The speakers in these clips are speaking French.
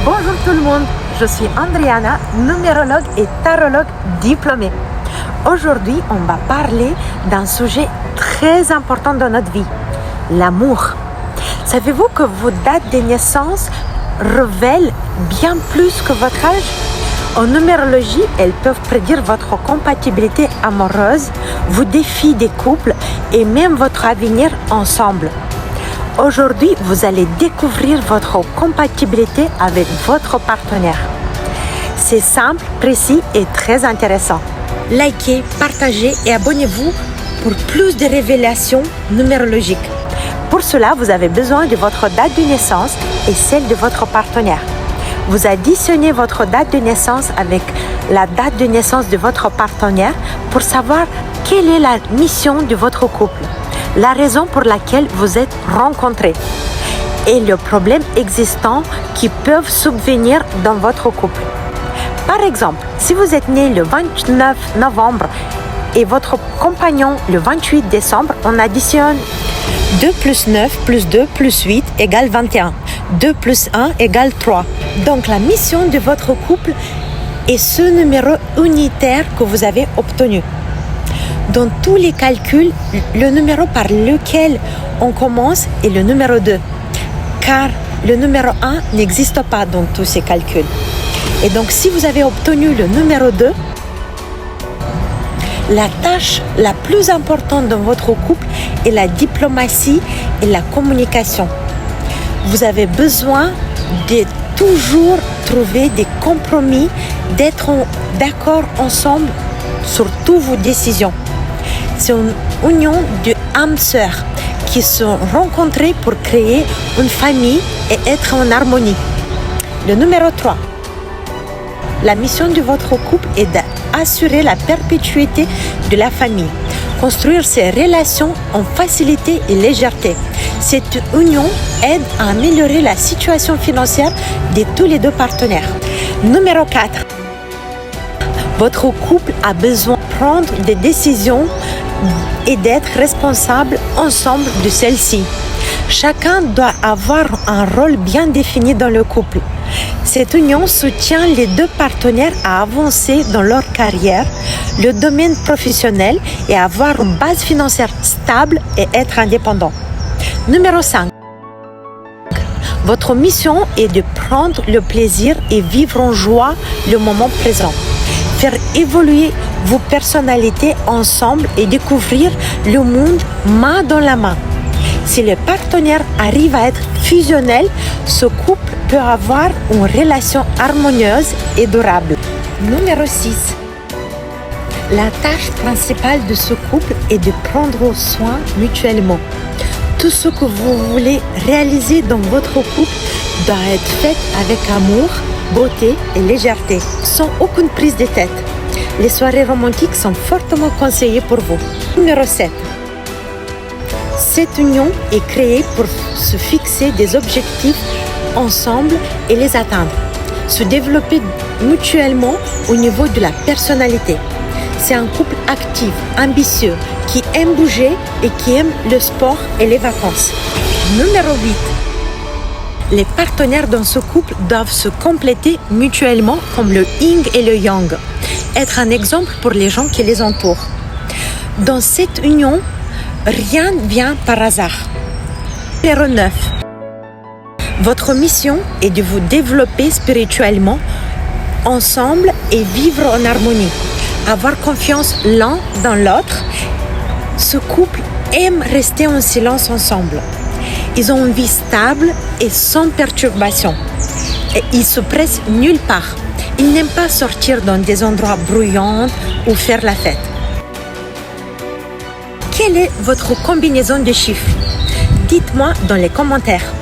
Bonjour tout le monde, je suis Andriana, numérologue et tarologue diplômée. Aujourd'hui, on va parler d'un sujet très important dans notre vie, l'amour. Savez-vous que vos dates de naissance révèlent bien plus que votre âge? En numérologie, elles peuvent prédire votre compatibilité amoureuse, vos défis des couples et même votre avenir ensemble. Aujourd'hui, vous allez découvrir votre compatibilité avec votre partenaire. C'est simple, précis et très intéressant. Likez, partagez et abonnez-vous pour plus de révélations numérologiques. Pour cela, vous avez besoin de votre date de naissance et celle de votre partenaire. Vous additionnez votre date de naissance avec la date de naissance de votre partenaire pour savoir quelle est la mission de votre couple, la raison pour laquelle vous êtes rencontrés et le problème existant qui peuvent subvenir dans votre couple. Par exemple, si vous êtes né le 29 novembre et votre compagnon le 28 décembre, on additionne 2 plus 9 plus 2 plus 8 égale 21. 2 plus 1 égale 3. Donc la mission de votre couple est ce numéro unitaire que vous avez obtenu. Dans tous les calculs, le numéro par lequel on commence est le numéro 2, car le numéro 1 n'existe pas dans tous ces calculs. Et donc si vous avez obtenu le numéro 2, la tâche la plus importante dans votre couple est la diplomatie et la communication. Vous avez besoin de toujours trouver des compromis, d'être d'accord ensemble sur toutes vos décisions. C'est une union de âmes sœurs qui se sont rencontrées pour créer une famille et être en harmonie. Le numéro 3. La mission de votre couple est d'assurer la perpétuité de la famille, construire ces relations en facilité et légèreté. Cette union aide à améliorer la situation financière de tous les deux partenaires. Numéro 4. Votre couple a besoin de prendre des décisions et d'être responsable ensemble de celles-ci. Chacun doit avoir un rôle bien défini dans le couple. Cette union soutient les deux partenaires à avancer dans leur carrière, le domaine professionnel et avoir une base financière stable et être indépendant. Numéro 5. Votre mission est de prendre le plaisir et vivre en joie le moment présent. Faire évoluer vos personnalités ensemble et découvrir le monde main dans la main. Si le partenaire arrive à être fusionnel, ce couple peut avoir une relation harmonieuse et durable. Numéro 6. La tâche principale de ce couple est de prendre soin mutuellement. Tout ce que vous voulez réaliser dans votre couple doit être fait avec amour, beauté et légèreté, sans aucune prise de tête. Les soirées romantiques sont fortement conseillées pour vous. Numéro 7. Cette union est créée pour se fixer des objectifs ensemble et les atteindre. Se développer mutuellement au niveau de la personnalité. C'est un couple actif, ambitieux, qui aime bouger et qui aime le sport et les vacances. Numéro 8. Les partenaires dans ce couple doivent se compléter mutuellement comme le yin et le yang. Être un exemple pour les gens qui les entourent. Dans cette union, rien ne vient par hasard. Numéro 9. Votre mission est de vous développer spirituellement ensemble et vivre en harmonie. Avoir confiance l'un dans l'autre. Ce couple aime rester en silence ensemble. Ils ont une vie stable et sans perturbation. Et ils se pressent nulle part. Ils n'aiment pas sortir dans des endroits bruyants ou faire la fête. Quelle est votre combinaison de chiffres? Dites-moi dans les commentaires.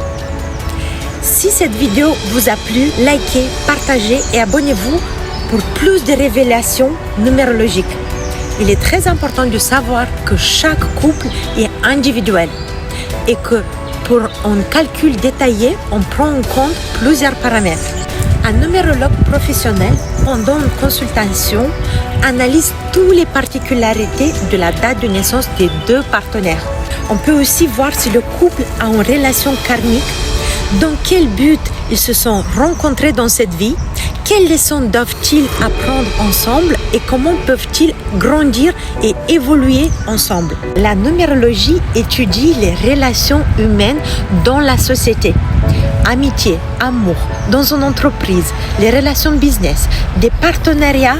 Si cette vidéo vous a plu, likez, partagez et abonnez-vous pour plus de révélations numérologiques. Il est très important de savoir que chaque couple est individuel et que pour un calcul détaillé, on prend en compte plusieurs paramètres. Un numérologue professionnel, pendant une consultation, analyse toutes les particularités de la date de naissance des deux partenaires. On peut aussi voir si le couple a une relation karmique Dans quel but ils se sont rencontrés dans cette vie? Quelles leçons doivent-ils apprendre ensemble et comment peuvent-ils grandir et évoluer ensemble? La numérologie étudie les relations humaines dans la société. Amitié, amour, dans une entreprise, les relations business, des partenariats,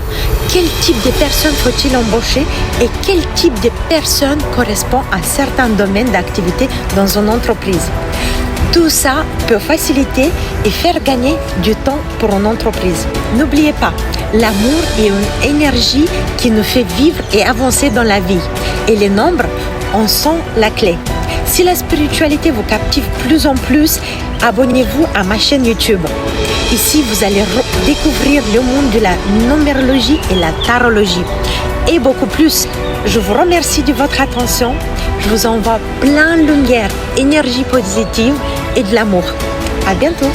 quel type de personnes faut-il embaucher et quel type de personnes correspond à certains domaines d'activité dans une entreprise. Tout ça peut faciliter et faire gagner du temps pour une entreprise. N'oubliez pas, l'amour est une énergie qui nous fait vivre et avancer dans la vie. Et les nombres en sont la clé. Si la spiritualité vous captive plus en plus, abonnez-vous à ma chaîne YouTube. Ici, vous allez découvrir le monde de la numérologie et la tarologie. Et beaucoup plus. Je vous remercie de votre attention. Je vous envoie plein de lumière, énergie positive et de l'amour. À bientôt.